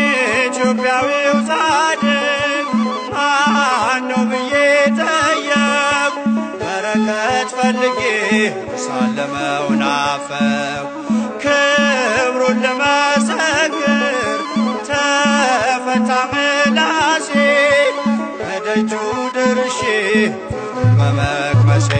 ኢትዮጵያዊው ጻድቅ ማነው ብዬ ጠየቅኩ በረከት ፈልጌ ሳለመው ናፈቅኩ ክብሩን ለመሰክር ተፈታ ምላሴ በደጁ ደርሼ በመቅመሴ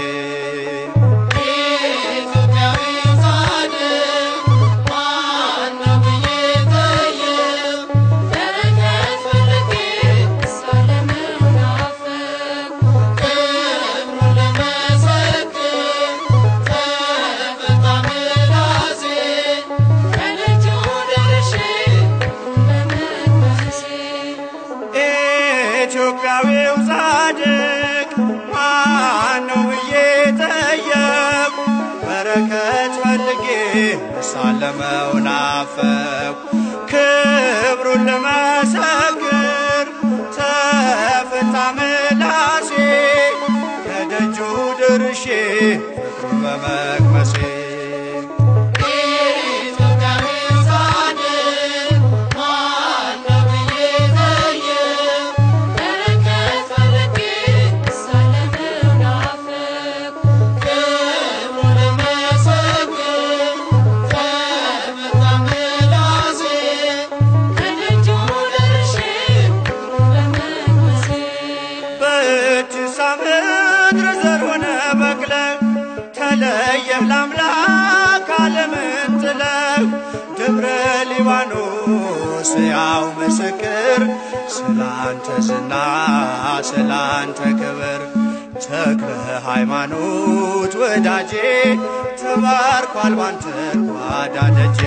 ኢትዮጵያዊው ጻድቅ ማነው ብዬ ጠየቅኩ በረከት ፈልጌ ሳለመው ናፈቅኩ ክብሩን ለመሰክር ተፈታ ምላሴ ከደጁ ደርሼ ፍቅሩን በመቅመሴ ምድር ዘር ሆነ በቅለህ ተለየህ ለአምላክ ዓለምን ጥለህ ደብረ ሊባኖስ ያው ምስክር ስላንተ ዝና ስላንተ ክብር ተክለ ሃይማኖት ወዳጄ ተባርኳል ባንተ ጓዳ ደጄ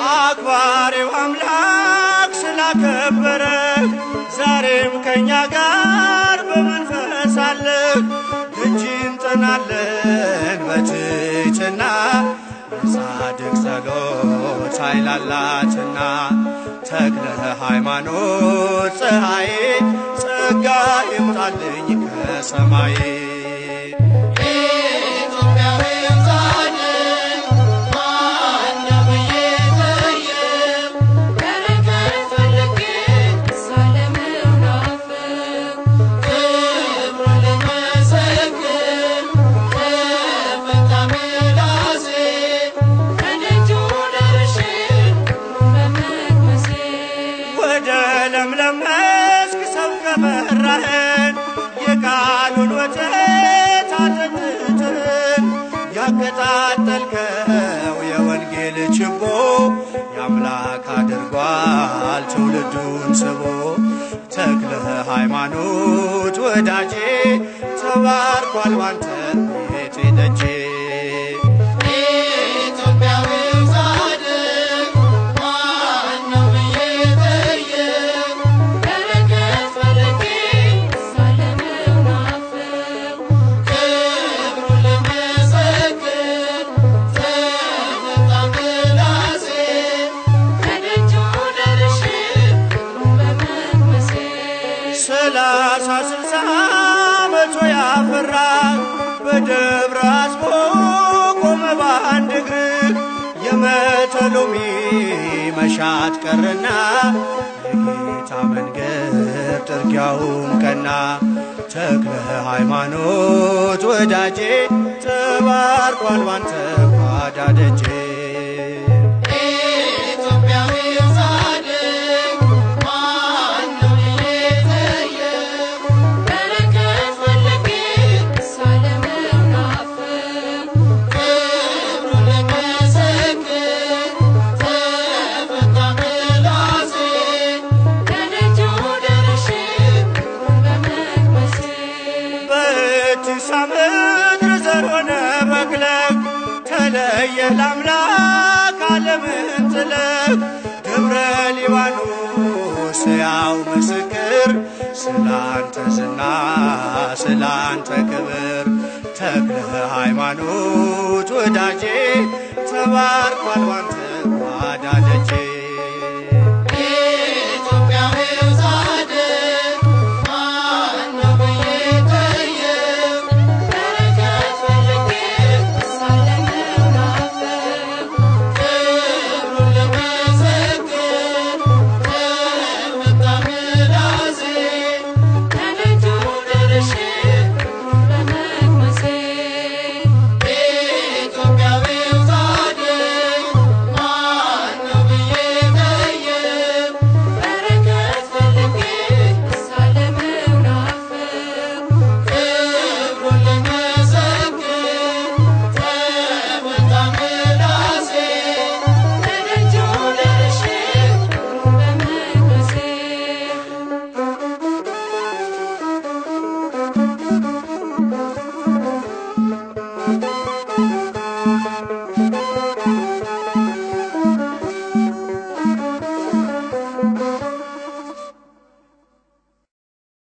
አክባሪው አምላክ ስላከበረ ዛሬም ከኛ ጋር በመንፈስ አለ ደጅ እንጠናለን በትሕትና የጻድቅ ጸሎት ኃይል አላትና ተክለ ሃይማኖት ፀሐይ ጸጋ ይምጣልኝ ከሰማይ ለምለም መስክ ሰው ከመራህን የቃሉን ወተት አጠጥተን ያቀጣጠልከው የወንጌል ችቦ የአምላክ አድርጓል ትውልዱን ስቦ ተክለ ሃይማኖት ወዳጄ ተባርኳል ባንተ ቤቴ ደጄ ሰላሳ ስልሳ መቶ ያፈራ በደብረ አስቦ ቆመ በአንድ እግር የመተሎሚ መሻት ቀረና የጌታ መንገድ ጥርጊያውም ቀና ተክለ ሃይማኖት ወዳጄ ተባርኳል ባንተ ጓዳ ደጄ አዲስ ምድር ዘር ሆነ በቅለህ ተለየ ለአምላክ ዓለምን ጥለህ ደብረ ሊባኖስ ያው ምስክር ስላንተ ዝና ስላንተ ክብር ተክለ ሃይማኖት ወዳጄ ተባርኳል ባንተ